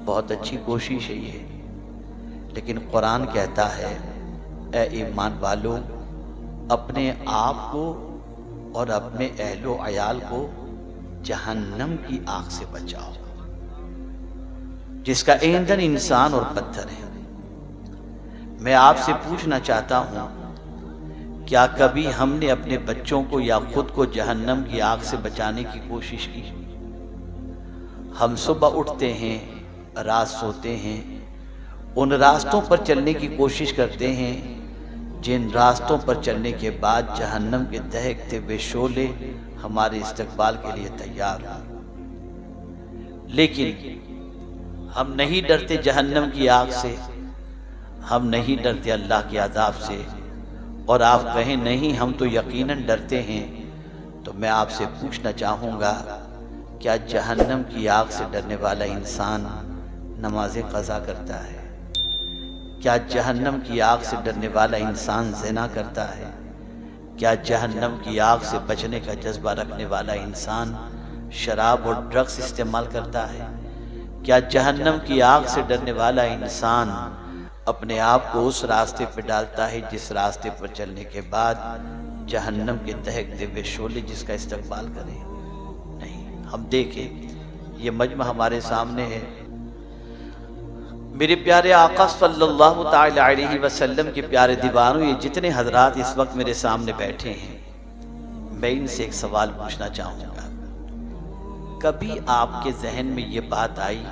بہت اچھی کوشش ہے یہ، لیکن قرآن کہتا ہے اے ایمان والو اپنے آپ کو اور اپنے اہل و عیال کو جہنم کی آگ سے بچاؤ، جس کا ایندھن انسان اور پتھر ہے۔ میں آپ سے پوچھنا چاہتا ہوں، کیا کبھی ہم نے اپنے بچوں کو یا خود کو جہنم کی آگ سے بچانے کی کوشش کی؟ ہم صبح اٹھتے ہیں، رات سوتے ہیں، ان راستوں پر چلنے کی کوشش کرتے ہیں جن راستوں پر چلنے کے بعد جہنم کے دہکتے ہوئے شعلے ہمارے استقبال کے لیے تیار ہوں، لیکن ہم نہیں ڈرتے جہنم کی آگ سے، ہم نہیں ڈرتے اللہ کے عذاب سے، اور آپ کہیں نہیں ہم تو یقیناً ڈرتے ہیں، تو میں آپ سے پوچھنا چاہوں گا کیا جہنم کی آگ سے ڈرنے والا انسان نماز قضا کرتا ہے؟ کیا جہنم کی آگ سے ڈرنے والا انسان زنا کرتا ہے؟ کیا جہنم کی آگ سے بچنے کا جذبہ رکھنے والا انسان شراب اور ڈرگس استعمال کرتا ہے؟ کیا جہنم کی آگ سے ڈرنے والا انسان اپنے آپ کو اس راستے پہ ڈالتا ہے جس راستے پر چلنے کے بعد جہنم کے دہکتے ہوئے شعلے جس کا استقبال کرے؟ نہیں، ہم دیکھیں یہ مجمع ہمارے سامنے ہے، میرے پیارے آقا صلی اللہ تعالی علیہ وسلم کے پیارے دیوانوں، یہ جتنے حضرات اس وقت میرے سامنے بیٹھے ہیں، میں ان سے ایک سوال پوچھنا چاہوں گا، کبھی آپ کے ذہن میں یہ بات آئی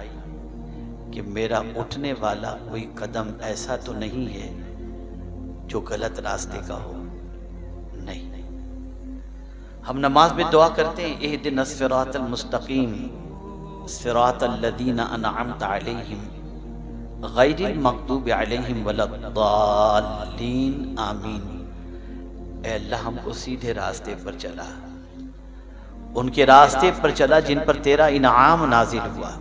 کہ میرا اٹھنے والا کوئی قدم ایسا تو نہیں ہے جو غلط راستے کا ہو؟ نہیں، ہم نماز میں دعا کرتے ہیں اہدنا الصراط المستقیم صراط الذین انعمت علیہم غیر المغضوب علیہم ولا الضالین آمین۔ اے اللہ ہم کو سیدھے راستے پر چلا، ان کے راستے پر چلا جن پر تیرا انعام نازل ہوا،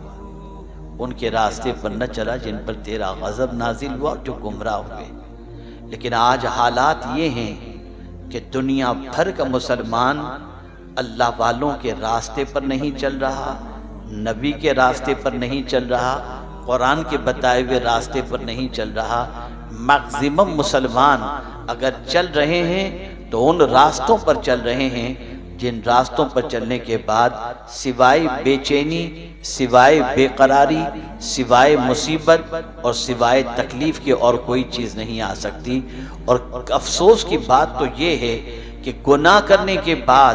ان کے راستے پر نہ چلا جن پر تیرا غضب نازل ہوا جو گمراہ ہوئے۔ لیکن آج حالات یہ ہیں کہ دنیا بھر کا مسلمان اللہ والوں کے راستے پر نہیں چل رہا، نبی کے راستے پر نہیں چل رہا، قرآن کے بتائے ہوئے راستے پر نہیں چل رہا۔ میکزیمم مسلمان اگر چل رہے ہیں تو ان راستوں پر چل رہے ہیں جن راستوں پر چلنے کے بعد سوائے بے چینی، سوائے بے قراری، سوائے مصیبت اور سوائے تکلیف کے اور کوئی چیز نہیں آ سکتی۔ اور افسوس کی بات تو یہ ہے کہ گناہ کرنے کے بعد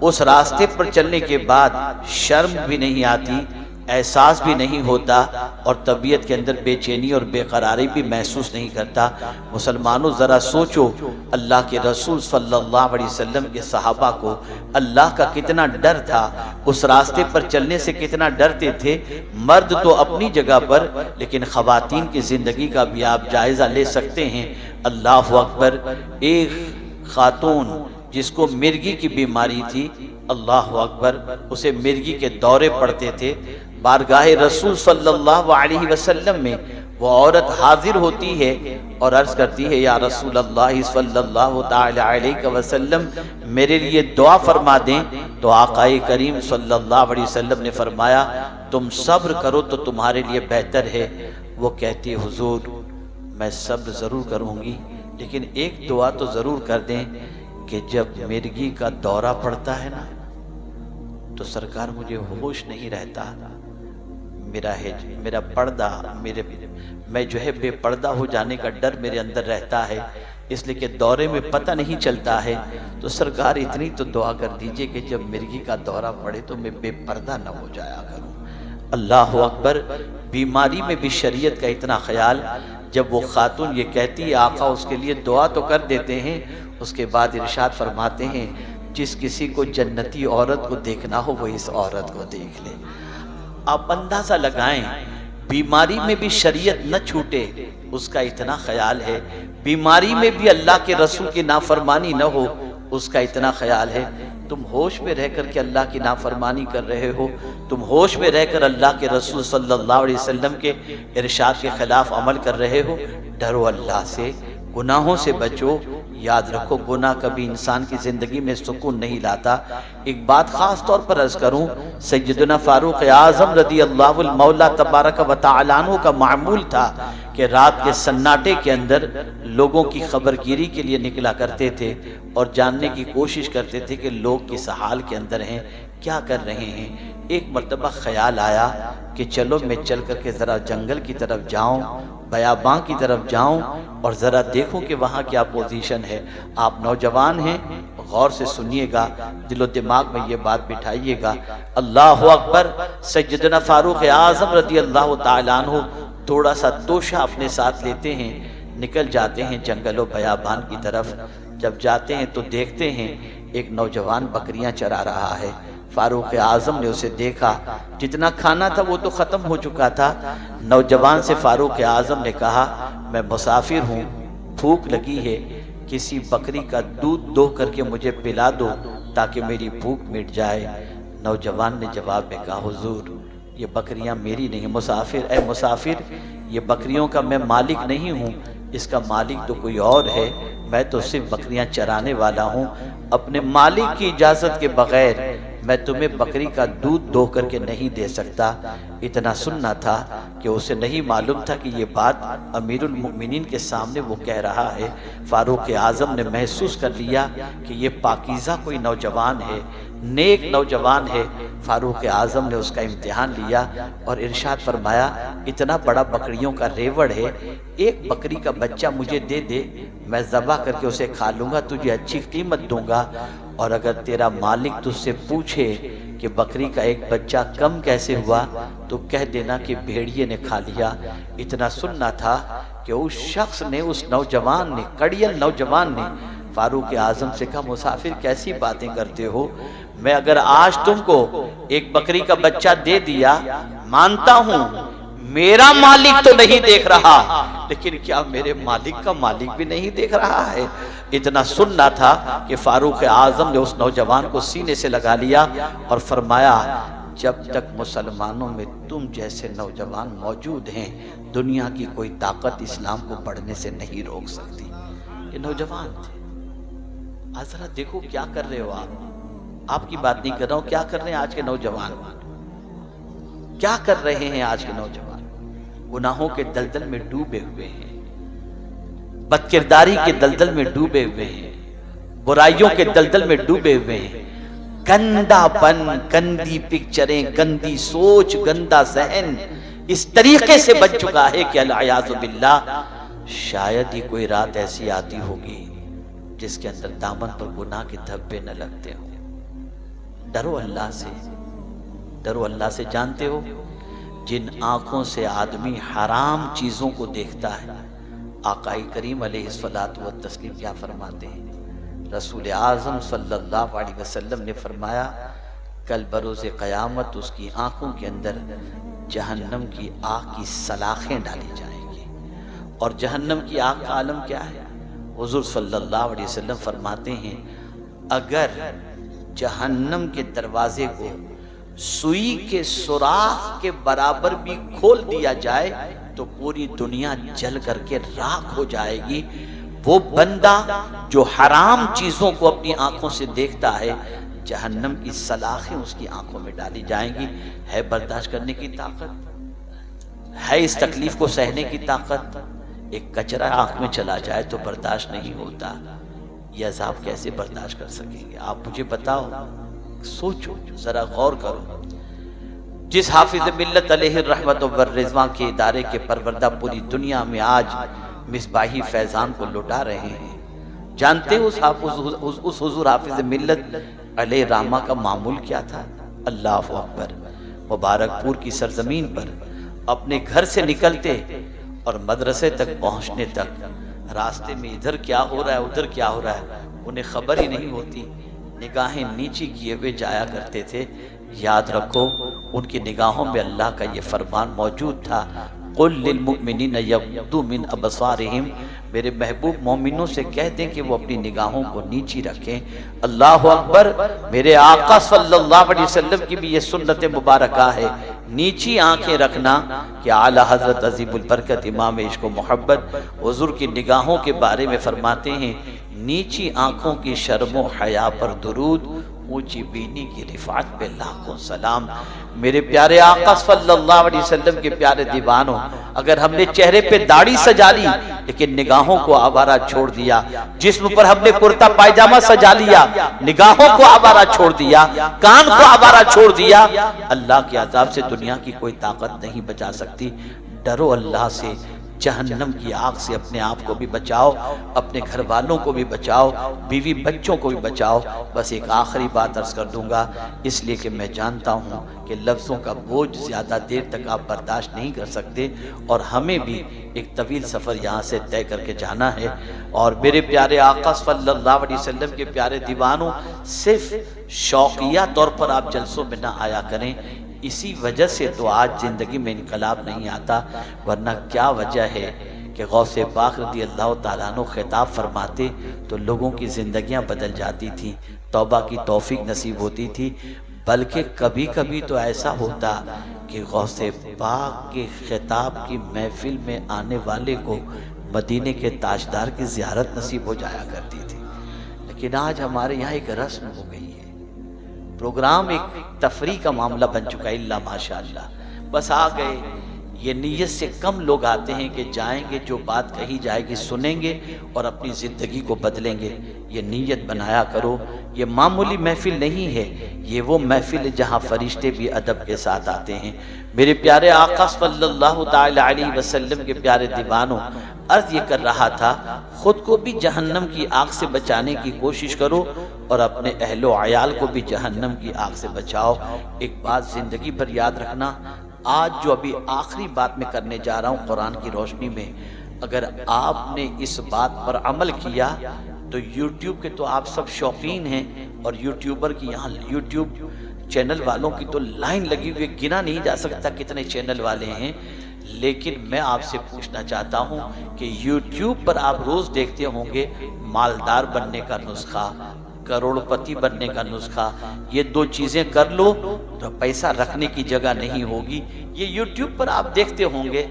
اس راستے پر چلنے کے بعد شرم بھی نہیں آتی، احساس بھی نہیں ہوتا، اور طبیعت کے اندر بے چینی اور بے قراری بھی محسوس نہیں کرتا۔ مسلمانوں ذرا سوچو، اللہ کے رسول صلی اللہ علیہ وسلم کے صحابہ کو اللہ کا کتنا ڈر تھا، اس راستے پر چلنے سے کتنا ڈرتے تھے۔ مرد تو اپنی جگہ پر، لیکن خواتین کی زندگی کا بھی آپ جائزہ لے سکتے ہیں۔ اللہ اکبر، ایک خاتون جس کو مرگی کی بیماری تھی، اللہ اکبر، اسے مرگی کے دورے پڑتے تھے، بارگاہ رسول صلی اللہ علیہ وسلم میں وہ عورت حاضر ہوتی ہے اور عرض کرتی ہے یا رسول اللہ صلی اللہ تعالی علیہ وسلم میرے لیے دعا فرما دیں، تو آقا کریم صلی اللہ علیہ وسلم نے فرمایا تم صبر کرو تو تمہارے لیے بہتر ہے۔ وہ کہتی ہے حضور میں صبر ضرور کروں گی، لیکن ایک دعا تو ضرور کر دیں کہ جب مرگی کا دورہ پڑتا ہے نا تو سرکار مجھے ہوش نہیں رہتا، میرا پردہ میں جو ہے بے پردہ ہو جانے کا ڈر میرے اندر رہتا ہے، اس لیے کہ دورے میں پتہ نہیں چلتا ہے، تو سرکار اتنی تو دعا کر دیجئے کہ جب مرگی کا دورہ پڑے تو میں بے پردہ نہ ہو جایا کروں۔ اللہ اکبر، بیماری میں بھی شریعت کا اتنا خیال۔ جب وہ خاتون یہ کہتی ہے آقا اس کے لیے دعا تو کر دیتے ہیں، اس کے بعد ارشاد فرماتے ہیں جس کسی کو جنتی عورت کو دیکھنا ہو وہ اس عورت کو دیکھ لے۔ آپ اندازہ لگائیں، بیماری میں بھی شریعت نہ چھوٹے اس کا اتنا خیال ہے، بیماری میں بھی اللہ کے رسول کی نافرمانی نہ ہو اس کا اتنا خیال ہے۔ تم ہوش میں رہ کر کے اللہ کی نافرمانی کر رہے ہو، تم ہوش میں رہ کر اللہ کے رسول صلی اللہ علیہ وسلم کے ارشاد کے خلاف عمل کر رہے ہو، ڈرو اللہ سے، گناہوں سے بچو، یاد رکھو گناہ کبھی انسان کی زندگی میں سکون نہیں لاتا۔ ایک بات خاص طور پر عرض کروں، سیدنا فاروق اعظم رضی اللہ المولا تبارک و تعالی عنہ کا معمول تھا کہ رات کے سناٹے کے اندر لوگوں کی خبرگیری کے لیے نکلا کرتے تھے اور جاننے کی کوشش کرتے تھے کہ لوگ کس حال کے اندر ہیں، کیا کر رہے ہیں۔ ایک مرتبہ خیال آیا کہ چلو میں چل کر کے ذرا جنگل کی طرف جاؤں، بیاباں کی طرف جاؤں اور ذرا دیکھوں کہ وہاں کیا پوزیشن ہے۔ آپ نوجوان ہیں، غور سے سنیے گا، دل و دماغ میں یہ بات بٹھائیے گا۔ اللہ اکبر۔ سیدنا فاروق اعظم رضی اللہ تعالیٰ عنہ تھوڑا سا توشہ اپنے ساتھ لیتے ہیں، نکل جاتے ہیں جنگل و بیابان کی طرف۔ جب جاتے ہیں تو دیکھتے ہیں ایک نوجوان بکریاں چرا رہا ہے۔ فاروق اعظم نے اسے دیکھا، جتنا کھانا تھا وہ تو ختم ہو چکا تھا۔ نوجوان سے فاروق اعظم نے کہا، میں مسافر ہوں، بھوک لگی ہے، کسی بکری کا دودھ دو کر کے مجھے پلا دو تاکہ میری بھوک مٹ جائے۔ نوجوان نے جواب میں کہا، حضور یہ بکریاں میری نہیں، اے مسافر یہ بکریوں کا میں مالک نہیں ہوں، اس کا مالک تو کوئی اور ہے، میں تو صرف بکریاں چرانے والا ہوں، اپنے مالک کی اجازت کے بغیر میں تمہیں بکری کا دودھ دو کر کے نہیں دے سکتا۔ اتنا سننا تھا کہ اسے نہیں معلوم تھا کہ یہ بات امیر المؤمنین کے سامنے وہ کہہ رہا ہے۔ فاروق اعظم نے محسوس کر لیا کہ یہ پاکیزہ کوئی نوجوان ہے، نیک نوجوان ہے۔ فاروق اعظم نے اس کا امتحان لیا اور ارشاد فرمایا، اتنا بڑا بکریوں کا ریوڑ ہے، ایک بکری کا بچہ مجھے دے دے، میں ذبح کر کے اسے کھا لوں گا، تجھے اچھی قیمت دوں گا، اور اگر تیرا مالک تجھ سے پوچھے کہ بکری کا ایک بچہ کم کیسے ہوا تو کہہ دینا کہ بھیڑیے نے کھا لیا۔ اتنا سننا تھا کہ اس شخص نے، اس نوجوان نے، کڑیل نوجوان نے فاروق اعظم سے کہا، مسافر کیسی باتیں کرتے ہو، میں اگر آج تم کو ایک بکری کا بچہ دے دیا، مانتا ہوں میرا مالک تو نہیں دیکھ رہا، لیکن کیا میرے مالک کا مالک بھی نہیں دیکھ رہا ہے؟ اتنا سننا تھا کہ فاروق اعظم نے اس نوجوان کو سینے سے لگا لیا اور فرمایا، جب تک مسلمانوں میں تم جیسے نوجوان موجود ہیں، دنیا کی کوئی طاقت اسلام کو بڑھنے سے نہیں روک سکتی۔ یہ نوجوان تھے۔ آج ذرا دیکھو کیا کر رہے ہو آپ کی بات نہیں کر رہا ہوں، کیا کر رہے ہیں آج کے نوجوان، کیا کر رہے ہیں آج کے نوجوان؟ گناہوں کے دلدل میں ڈوبے ہوئے ہیں، بد کرداری کے دلدل میں ڈوبے ہوئے ہیں، برائیوں کے دلدل میں ڈوبے ہوئے ہیں، گندا پن، گندی پکچریں، گندی سوچ، گندا ذہن اس طریقے سے بن چکا ہے کہ العیاذ باللہ شاید ہی کوئی رات ایسی آتی ہوگی جس کے اندر دامن پر گناہ کے دھبے نہ لگتے ہوں۔ ڈرو اللہ سے، ڈرو اللہ سے۔ جانتے ہو جن آنکھوں سے آدمی حرام چیزوں کو دیکھتا ہے، آقا کریم علیہ الصلوۃ والتسلیم کیا فرماتے ہیں؟ رسول اعظم صلی اللہ علیہ وسلم نے فرمایا، کل بروز قیامت اس کی آنکھوں کے اندر جہنم کی آگ کی سلاخیں ڈالی جائیں گی۔ اور جہنم کی آگ کا عالم کیا ہے؟ حضور صلی اللہ علیہ وسلم فرماتے ہیں، اگر جہنم کے دروازے کو سوئی کے سوراخ کے برابر بھی کھول دیا جائے تو پوری دنیا جل کر کے راکھ ہو جائے گی۔ وہ بندہ جو حرام چیزوں کو اپنی آنکھوں سے دیکھتا ہے، جہنم کی سلاخیں اس کی آنکھوں میں ڈالی جائیں گی۔ ہے برداشت کرنے کی طاقت؟ ہے اس تکلیف کو سہنے کی طاقت؟ ایک کچرا آنکھ میں چلا جائے تو برداشت نہیں ہوتا، یہ عذاب کیسے برداشت کر سکیں گے؟ آپ مجھے بتاؤ، سوچو، ذرا غور کرو۔ جس حافظ ملت علیہ الرحمت والرضوان کے ادارے کے پروردہ پوری دنیا میں آج مصباحی فیضان کو لٹا رہے ہیں، جانتے ہو اس حضور حافظ ملت علیہ رحمہ کا معمول کیا تھا؟ اللہ اکبر۔ مبارک پور کی سرزمین پر اپنے گھر سے نکلتے اور مدرسے تک پہنچنے تک راستے میں ادھر کیا ہو رہا ہے ادھر کیا ہو رہا ہے انہیں خبر ہی نہیں ہوتی، نگاہیں نیچی کیے ہوئے جایا کرتے تھے۔ یاد رکھو ان کی نگاہوں میں اللہ کا یہ فرمان موجود تھا، قُلْ لِلْمُؤْمِنِينَ يَغْضُوا مِنْ أَبْصَارِهِمْ، میرے محبوب مومنوں سے کہہ دیں کہ وہ اپنی نگاہوں کو نیچی رکھیں۔ اللہ اکبر۔ میرے آقا صلی اللہ علیہ وسلم کی بھی یہ سنت مبارکہ ہے نیچی آنکھیں رکھنا کہ اعلیٰ حضرت عظیم البرکت امام عشق و محبت حضور کی نگاہوں کے بارے میں فرماتے ہیں، نیچی آنکھوں کی شرم و حیا پر درود، اونچی بینی کی رفعت پہ لاکھوں سلام۔ میرے پیارے آقا صلی اللہ علیہ وسلم کے پیارے دیوانوں، اگر ہم نے چہرے پہ داڑھی سجا لی لیکن نگاہوں کو آوارہ چھوڑ دیا، جسم پر ہم نے کرتا پائجامہ سجا لیا، نگاہوں کو آوارہ چھوڑ دیا، کان کو آوارہ چھوڑ دیا، اللہ کے عذاب سے دنیا کی کوئی طاقت نہیں بچا سکتی۔ ڈرو اللہ سے، جہنم کی آگ سے اپنے آپ کو بھی بچاؤ، اپنے گھر والوں کو بھی بچاؤ، بیوی بچوں کو بھی بچاؤ۔ بس ایک آخری بات عرض کر دوں گا، اس لیے کہ میں جانتا ہوں کہ لفظوں کا بوجھ زیادہ دیر تک آپ برداشت نہیں کر سکتے، اور ہمیں بھی ایک طویل سفر یہاں سے طے کر کے جانا ہے۔ اور میرے پیارے آقا صلی اللہ علیہ وسلم کے پیارے دیوانوں، صرف شوقیہ طور پر آپ جلسوں میں نہ آیا کریں، اسی وجہ سے تو آج زندگی میں انقلاب نہیں آتا، ورنہ کیا وجہ ہے کہ غوث پاک رضی اللہ تعالیٰ عنہ خطاب فرماتے تو لوگوں کی زندگیاں بدل جاتی تھیں، توبہ کی توفیق نصیب ہوتی تھی۔ بلکہ کبھی کبھی تو ایسا ہوتا کہ غوث پاک کے خطاب کی محفل میں آنے والے کو مدینے کے تاجدار کی زیارت نصیب ہو جایا کرتی تھی۔ لیکن آج ہمارے یہاں ایک رسم ہو گئی ہے، پروگرام ایک تفریح کا معاملہ بن چکا ہے، اللہ ماشاءاللہ، بس آ گئے۔ یہ نیت سے کم لوگ آتے ہیں کہ جائیں گے، جو بات کہی جائے گی سنیں گے اور اپنی زندگی کو بدلیں گے۔ یہ نیت بنایا کرو، یہ معمولی محفل نہیں ہے، یہ وہ محفل ہے جہاں فرشتے بھی ادب کے ساتھ آتے ہیں۔ میرے پیارے آقا صلی اللہ تعالی علیہ وسلم کے پیارے دیوانوں، عرض یہ کر رہا تھا، خود کو بھی جہنم کی آگ سے بچانے کی کوشش کرو اور اپنے اہل و عیال کو بھی جہنم کی آگ سے بچاؤ۔ ایک بات زندگی پر یاد رکھنا، آج جو ابھی آخری بات میں کرنے جا رہا ہوں قرآن کی روشنی میں، اگر آپ نے اس بات پر عمل کیا تو یوٹیوب کے تو آپ سب شوقین ہیں، اور یوٹیوبر کی یہاں یوٹیوب چینل والوں کی تو لائن لگی ہوئی، گنا نہیں جا سکتا کتنے چینل والے ہیں۔ لیکن میں آپ سے پوچھنا چاہتا ہوں کہ یوٹیوب پر آپ روز دیکھتے ہوں گے مالدار بننے کا نسخہ، کروڑ پتی بننے کا نسخہ، یہ دو چیزیں کر لو تو پیسہ رکھنے کی جگہ نہیں ہوگی، یہ یوٹیوب پر آپ دیکھتے ہوں گے۔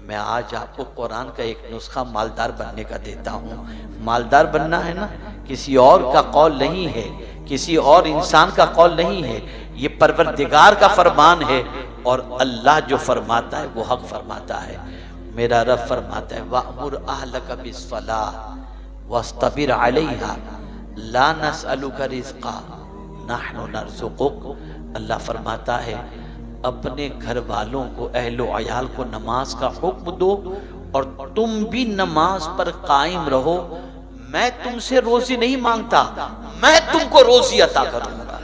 میں آج آپ کو قرآن کا ایک نسخہ مالدار بننے کا دیتا ہوں۔ مالدار بننا ہے نا، کسی اور کا قول نہیں ہے، کسی اور انسان کا قول نہیں ہے، یہ پروردگار کا فرمان ہے، اور اللہ جو فرماتا ہے وہ حق فرماتا ہے۔ میرا رب فرماتا ہے وَأْمُرْ أَهْلَكَ بِالصَّلَاةِ وَاسْتَبِرْ عَلَيْهَا لَا نَسْأَلُكَ رِزْقًا نَحْنُ نَرْزُقُكَ۔ اللہ فرماتا ہے اپنے گھر والوں کو، اہل و عیال کو نماز کا حکم دو، اور تم بھی نماز پر قائم رہو۔ میں تم سے روزی نہیں مانگتا، میں تم کو روزی عطا کروں گا۔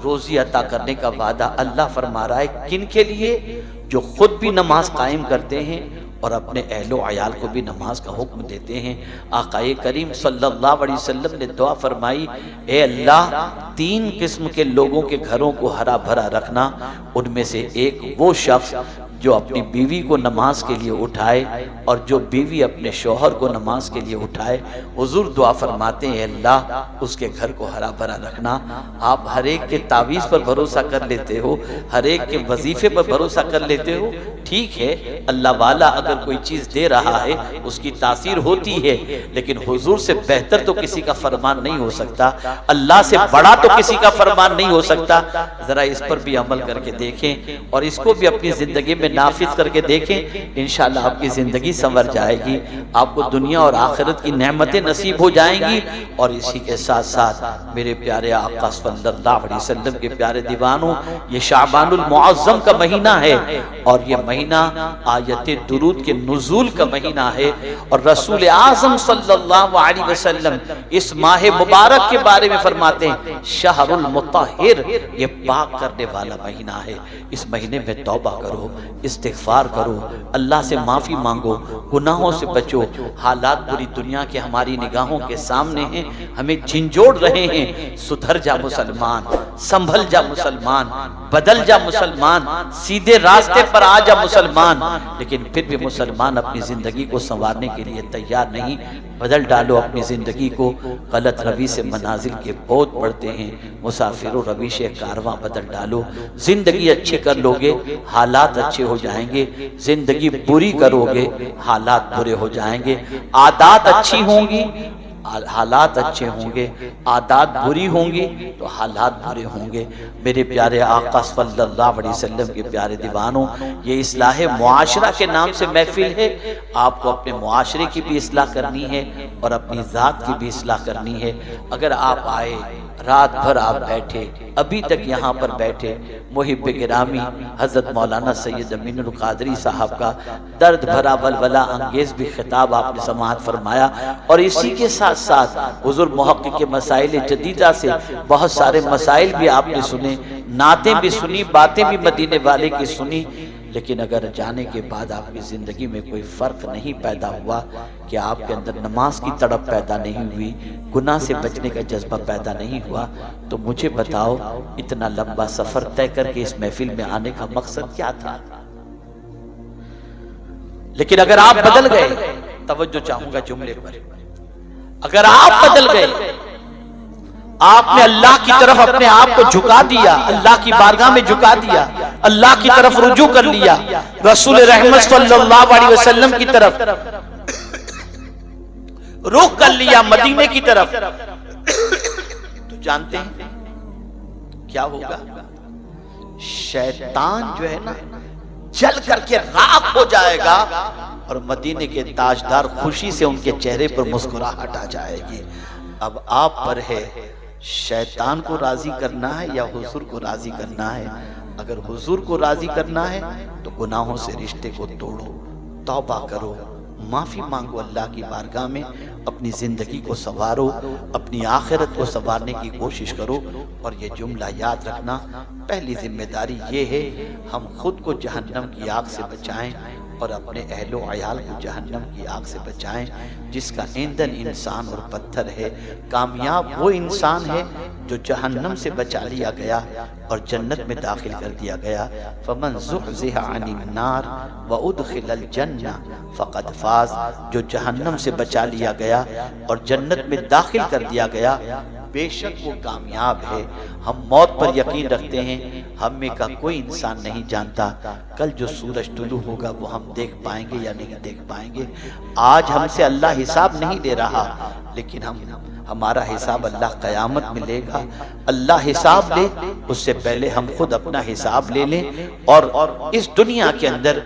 روزی عطا کرنے کا وعدہ اللہ فرما رہا ہے کن کے لیے؟ جو خود بھی نماز قائم کرتے ہیں اور اپنے اہل و عیال کو بھی نماز کا حکم دیتے ہیں۔ آقا کریم صلی اللہ علیہ وسلم نے دعا فرمائی، اے اللہ 3 قسم کے لوگوں کے گھروں کو ہرا بھرا رکھنا، ان میں سے ایک وہ شخص جو اپنی بیوی کو نماز کے لیے اٹھائے، اور جو بیوی اپنے شوہر کو نماز کے لیے اٹھائے۔ حضور دعا فرماتے ہیں اللہ اس کے گھر کو ہرا بھرا رکھنا۔ آپ ہر ایک کے تعویذ پر بھروسہ کر لیتے ہو، ہر ایک کے وظیفے پر بھروسہ کر لیتے ہو، ٹھیک ہے، اللہ والا اگر کوئی چیز دے رہا ہے اس کی تاثیر ہوتی ہے، لیکن حضور سے بہتر تو کسی کا فرمان نہیں ہو سکتا، اللہ سے بڑا تو کسی کا فرمان نہیں ہو سکتا۔ ذرا اس پر بھی عمل کر کے دیکھیں، اور اس کو بھی اپنی زندگی میں نافذ کر کے دیکھیں، انشاءاللہ آپ کی زندگی سنور جائے گی، آپ کو دنیا اور آخرت کی نعمتیں نصیب ہو جائیں گی۔ اور اسی کے ساتھ ساتھ میرے پیارے آقا صلی اللہ علیہ وسلم کے پیارے دیوانوں، یہ شعبان المعظم کا مہینہ ہے، اور یہ مہینہ آیت درود کے نزول کا مہینہ ہے، اور رسول اعظم صلی اللہ علیہ وسلم اس ماہ مبارک کے بارے میں فرماتے ہیں شہر المطہر، یہ پاک کرنے والا مہینہ ہے۔ اس مہینے میں توبہ کرو، استغفار کرو، اللہ سے معافی مانگو، گناہوں سے بچو۔ حالات پوری دنیا کے ہماری نگاہوں کے سامنے ہیں، ہمیں جھنجھوڑ رہے ہیں۔ سدھر جا مسلمان، سنبھل جا مسلمان، بدل جا مسلمان، سیدھے راستے پر آ جا مسلمان۔ لیکن پھر بھی مسلمان اپنی زندگی کو سنوارنے کے لیے تیار نہیں۔ بدل ڈالو اپنی زندگی کو، غلط روی سے منازل کے بہت پڑتے ہیں، مسافروں رویش کارواں بدل ڈالو۔ زندگی اچھی کر لوگے، حالات اچھے ہو جائیں گے، زندگی بری کرو گے، حالات برے ہو جائیں گے۔ عادات اچھی ہوں گی، حالات اچھے ہوں گے، عادات بری ہوں گی تو حالات برے ہوں گے۔ میرے پیارے آقا صلی اللہ علیہ وسلم کے پیارے دیوانوں، یہ اصلاح معاشرہ کے نام سے محفل ہے۔ آپ کو اپنے معاشرے کی بھی اصلاح کرنی ہے اور اپنی ذات کی بھی اصلاح کرنی ہے۔ اگر آپ آئے، رات بھر آپ بیٹھے، ابھی تک یہاں پر بیٹھے، محب گرامی حضرت مولانا سید امین القادری صاحب کا درد بھرا ولولہ انگیز بھی خطاب آپ نے سماعت فرمایا، اور اسی کے ساتھ ساتھ حضور محقق کے مسائل جدیدہ سے بہت سارے مسائل بھی آپ نے سنے، نعتیں بھی سنی، باتیں بھی مدینے والے کی سنی۔ لیکن اگر جانے کے بعد آپ کی زندگی میں کوئی فرق نہیں پیدا ہوا، کہ آپ کے اندر نماز کی تڑپ پیدا نہیں ہوئی، گناہ سے بچنے کا جذبہ پیدا نہیں ہوا، تو مجھے بتاؤ اتنا لمبا سفر طے کر کے اس محفل میں آنے کا مقصد کیا تھا؟ لیکن اگر آپ بدل گئے، توجہ چاہوں گا جملے پر، اگر آپ بدل گئے، آپ نے اللہ کی طرف اپنے آپ کو جھکا دیا، اللہ کی بارگاہ میں جھکا دیا، اللہ کی طرف رجوع کر لیا، رسول رحمت صلی اللہ علیہ وسلم کی طرف رخ کر لیا، مدینے کی طرف، تو جانتے ہیں کیا ہوگا؟ شیطان جو ہے نا جل کر کے راکھ ہو جائے گا، اور مدینے کے تاجدار خوشی سے ان کے چہرے پر مسکراہٹ آ جائے گی۔ اب آپ پر ہے شیطان کو راضی کرنا ہے یا حضور کو راضی کرنا ہے۔ اگر حضور کو راضی کرنا ہے تو گناہوں سے رشتے کو توڑو، توبہ کرو، معافی مانگو اللہ کی بارگاہ میں، اپنی زندگی کو سنوارو، اپنی آخرت کو سنوارنے کی کوشش کرو۔ اور یہ جملہ یاد رکھنا، پہلی ذمہ داری یہ ہے ہم خود کو جہنم کی آگ سے بچائیں اور اپنے اہل و عیال کو جہنم کی آگ سے بچائیں، جس کا ایندھن انسان اور پتھر ہے۔ کامیاب وہ انسان ہے جو جہنم سے بچا لیا گیا اور جنت میں داخل کر دیا گیا۔ فَمَنْ زُحْزِحَ عَنِ النَّارِ وَأُدْخِلَ الْجَنَّةَ فَقَدْ فَازَ، جو جہنم سے بچا لیا گیا اور جنت میں داخل کر دیا گیا، بے شک وہ کامیاب ہے۔ ہم موت پر یقین رکھتے ہیں، ہم میں کا کوئی انسان نہیں جانتا کل جو سورج طلوع ہوگا وہ ہم دیکھ پائیں گے یا نہیں دیکھ پائیں گے۔ آج ہم سے اللہ حساب نہیں لے رہا، لیکن ہمارا حساب اللہ قیامت میں لے گا۔ اللہ حساب لے اس سے پہلے ہم خود اپنا حساب لے لیں، اور اس دنیا کے اندر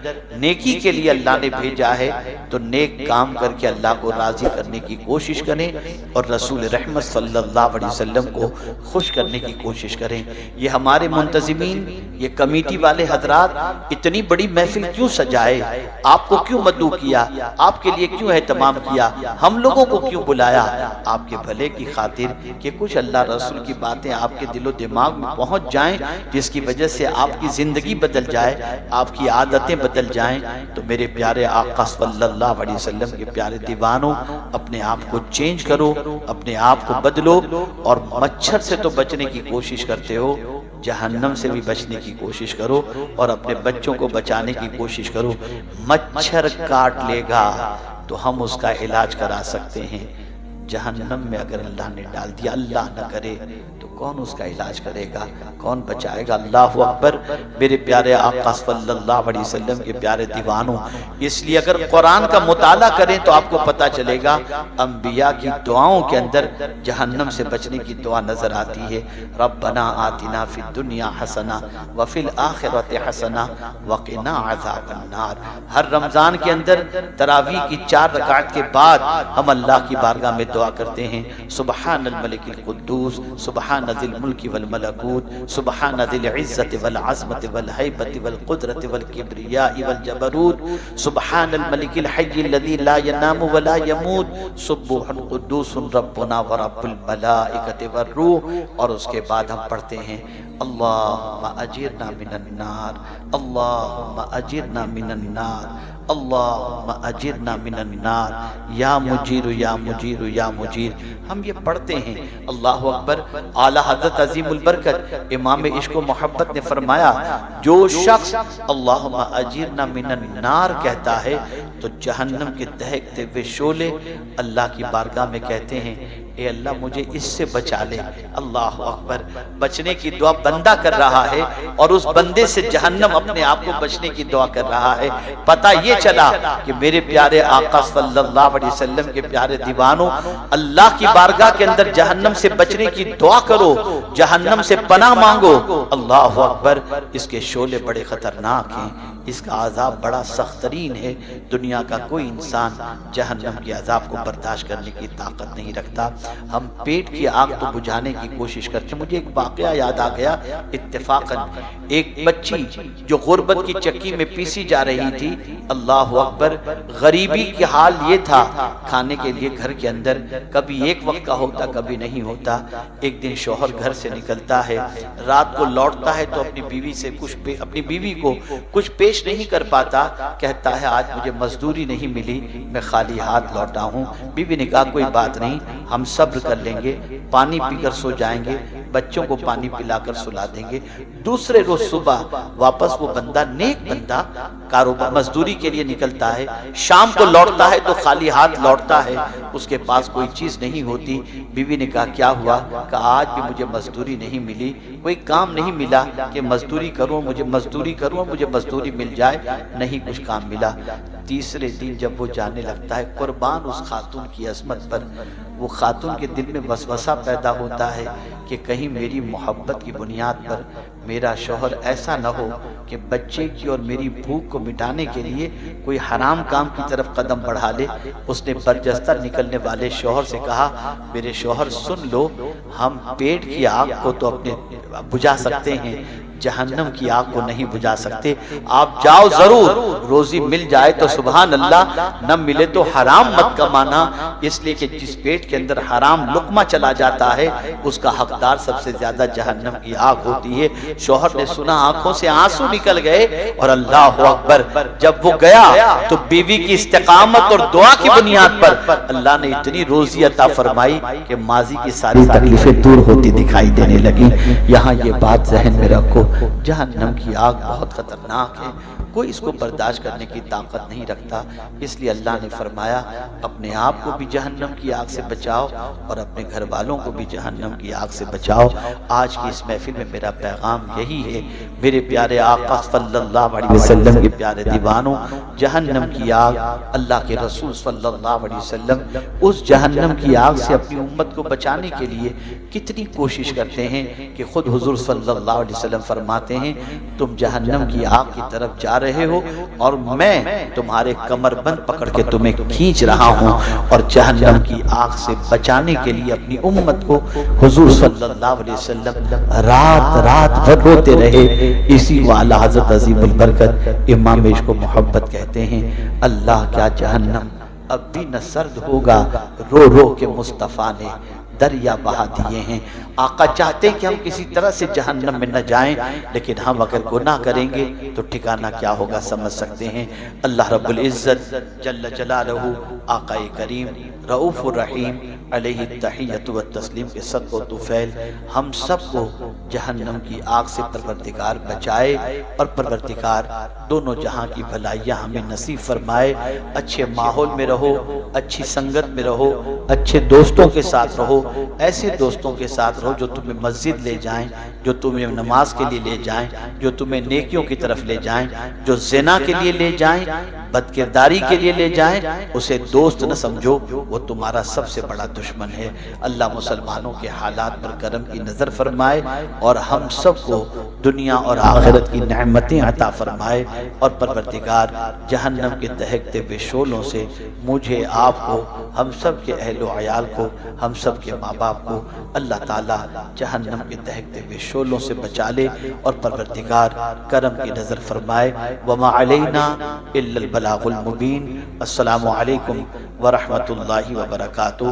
نیکی کے لیے اللہ نے بھیجا ہے تو نیک کام کر کے اللہ کو راضی کرنے کی کوشش کریں اور رسول رحمت صلی اللہ علیہ وسلم کو خوش کرنے کی کوشش کریں۔ یہ ہمارے منتظمین، یہ کمیٹی والے حضرات اتنی بڑی محفل کیوں سجائے؟ آپ کو کیوں مدعو کیا؟ آپ کے لیے کیوں اہتمام کیا؟ ہم لوگوں کو کیوں بلایا؟ آپ کے بھلے کی خاطر کہ کچھ اللہ رسول کی باتیں آپ کے دل و دماغ میں پہنچ جائیں، جس کی وجہ سے آپ کی زندگی بدل جائے، آپ کی عادتیں بدل جائیں۔ تو میرے پیارے آقا صلی اللہ علیہ وسلم کے پیارے دیوانوں، اپنے آپ کو چینج کرو، اپنے آپ کو بدلو، اور مچھر سے تو بچنے کی کوشش کرتے ہو، جہنم سے بھی بچنے کی کوشش کرو اور اپنے بچوں کو بچانے کی کوشش کرو۔ مچھر کاٹ لے گا تو ہم اس کا علاج کرا سکتے ہیں، جہنم میں اگر اللہ نے ڈال دیا، اللہ نہ کرے، تو کون اس کا علاج کرے گا؟ کون بچائے گا؟ اللہ اکبر۔ میرے پیارے آقا صلی اللہ علیہ وسلم کے پیارے دیوانوں، اس لیے اگر قرآن کا مطالعہ کریں تو آپ کو پتا چلے گا انبیاء کی دعاؤں کے اندر جہنم سے بچنے کی دعا نظر آتی ہے۔ ربنا آتنا فی الدنیا حسنہ وفی الآخرۃ حسنہ وقنا عذاب النار۔ ہر رمضان کے اندر تراویح کی 4 رکعت کے بعد ہم اللہ کی بارگاہ میں دعا دعا کرتے ہیں سبحان الملک القدوس سبحان ذی الملک والملکوت سبحان ذی العزت والعظمت والہیبت والقدرت والکبریاء والجبروت سبحان الملک الحی الذی لا ینام ولا یموت سبوح قدوس ربنا ورب الملائکۃ والروح. اور اس کے بعد ہم پڑھتے ہیں اللہم اجرنا من النار اللہم اجرنا من النار اللہم اجرنا من النار یا مجیر یا مجیر یا مجیر. ہم یہ پڑھتے ہیں. اللہ اکبر. اعلی حضرت عظیم البرکت امام عشق و محبت نے فرمایا جو شخص اللہم اجرنا من النار کہتا ہے تو جہنم کے دہکتے ہوئے شعلے اللہ کی بارگاہ میں کہتے ہیں اے اللہ مجھے اس سے بچا لے. اللہ اکبر. بچنے کی دعا بندہ کر رہا ہے اور اس بندے سے جہنم اپنے آپ کو بچنے کی دعا کر رہا ہے. پتہ یہ چلا کہ میرے پیارے آقا صلی اللہ علیہ وسلم کے پیارے دیوانوں اللہ کی بارگاہ کے اندر جہنم سے بچنے کی دعا کرو جہنم سے پناہ مانگو. اللہ اکبر. اس کے شعلے بڑے خطرناک ہیں اس کا عذاب بڑا سخت ترین ہے. دنیا کا کوئی انسان جہنم کے عذاب کو برداشت کرنے کی طاقت نہیں رکھتا. ہم پیٹ کی آگ تو بجھانے کی کوشش کرتے. مجھے ایک واقعہ یاد آ گیا اتفاقاً. ایک بچی جو غربت کی چکی میں پیسی جا رہی تھی. اللہ اکبر. غریبی کی حال یہ تھا کھانے کے لیے گھر کے اندر کبھی ایک وقت کا ہوتا کبھی نہیں ہوتا. ایک دن شوہر گھر سے نکلتا ہے رات کو لوٹتا ہے تو اپنی بیوی سے اپنی بیوی کو کچھ پیش نہیں کر پاتا. کہتا ہے آج مجھے مزدوری نہیں ملی میں خالی ہاتھ لوٹا ہوں. بیوی نے کہا کوئی بات نہیں ہم صبر کر لیں گے پانی پی کر سو جائیں گے بچوں کو پانی پلا کر سلا دیں گے. دوسرے روز صبح واپس وہ بندہ نیک بندہ کاروبار مزدوری کے لیے نکلتا ہے. شام کو لوٹتا ہے تو خالی ہاتھ لوٹتا ہے. اس کے پاس کوئی چیز نہیں ہوتی. بیوی نے کہا کیا ہوا؟ کہا آج بھی مجھے مزدوری نہیں ملی کوئی کام نہیں ملا کہ مزدوری کروں مجھے مزدوری مل جائے. نہیں کچھ کام ملا. تیسرے دن جب وہ جانے لگتا ہے قربان اس خاتون کی عظمت پر وہ خاتون کے دل میں وسوسہ پیدا ہوتا ہے کہ کہیں میری محبت کی بنیاد پر میرا شوہر ایسا نہ ہو کہ بچے کی اور میری بھوک کو مٹانے کے لیے کوئی حرام کام کی طرف قدم بڑھا لے. اس نے برجستہ نکلنے والے شوہر سے کہا میرے شوہر سن لو ہم پیٹ کی آگ کو تو اپنے بجھا سکتے ہیں جہنم کی آگ کو نہیں بجھا سکتے. آپ جاؤ ضرور روزی مل جائے تو سبحان اللہ نہ ملے تو حرام مت کمانا. اس لیے کہ جس پیٹ کے اندر حرام لقمہ چلا جاتا ہے اس کا حقدار سب سے زیادہ جہنم کی آگ ہوتی ہے. شوہر نے سنا آنکھوں سے آنسو نکل گئے اور اللہ اکبر جب وہ گیا تو بیوی کی استقامت اور دعا کی بنیاد پر اللہ نے اتنی روزی عطا فرمائی کہ ماضی کی ساری تکلیفیں دور ہوتی دکھائی دینے لگی. یہاں یہ بات ذہن میں رکھو جہنم کی آگ بہت خطرناک ہے. کوئی اس کو برداشت کرنے کی طاقت نہیں رکھتا. اس لیے اللہ نے فرمایا اپنے آپ کو بھی جہنم کی آگ سے بچاؤ اور اپنے گھر والوں کو بھی جہنم کی آگ سے بچاؤ. آج کی اس محفل میں میرا پیغام یہی ہے میرے پیارے آقا صلی اللہ علیہ وسلم کے پیارے دیوانوں. جہنم کی آگ اللہ کے رسول صلی اللہ علیہ وسلم اس جہنم کی آگ سے اپنی امت کو بچانے کے لیے کتنی کوشش کرتے ہیں کہ خود حضور صلی اللہ علیہ وسلم فرماتے ہیں تم جہنم کی آگ کی طرف جا رہے ہو اور میں تمہارے کمر بند پکڑ کے تمہیں کھینچ رہا ہوں اور جہنم کی آگ سے بچانے کے لیے اپنی امت کو حضور صلی اللہ علیہ وسلم رات بھر روتے رہے. اسی کو اعلی حضرت عظیم البرکت امام عشق و محبت کہتے ہیں اللہ کیا جہنم اب بھی نہ سرد ہوگا رو رو کے مصطفیٰ نے دریا بہا دیے ہیں. آقا چاہتے ہیں کہ ہم کسی طرح سے جہنم میں نہ جائیں لیکن ہم اگر گناہ کریں گے تو ٹھکانہ کیا ہوگا سمجھ سکتے ہیں. اللہ رب العزت جل جلالہ آقا کریم رؤوف الرحیم علیہ التحیۃ والتسلیم کے صدقہ و طفیل ہم سب کو جہنم کی آگ سے پروردگار بچائے اور پروردگار دونوں جہاں کی بھلائیاں ہمیں نصیب فرمائے. اچھے ماحول میں رہو اچھی سنگت میں رہو اچھے دوستوں کے ساتھ رہو. ایسے دوستوں کے ساتھ رہو جو تمہیں مسجد لے جائیں جو تمہیں نماز کے لیے لے جائیں جو تمہیں نیکیوں کی طرف لے جائیں جو زنا کے لیے لے جائیں بد کرداری کے لیے لے جائیں اسے دوست نہ سمجھو، وہ تمہارا سب سے بڑا دشمن ہے۔ اللہ مسلمانوں کے حالات پر کرم کی نظر فرمائے اور ہم سب کو دنیا اور آخرت کی نعمتیں عطا فرمائے، اور پروردگار جہنم کے دہکتے ہوئے شعلوں سے مجھے، آپ کو، ہم سب کے اہل و عیال کو، ہم سب کے ماں باپ کو اللہ تعالی جہنم کے دہکتے ہوئے شعلوں سے بچا لے، اور پروردگار کرم کی نظر فرمائے۔ وما علینا الا البلاغ المبین۔ السلام علیکم ورحمۃ اللہ وبرکاتہ۔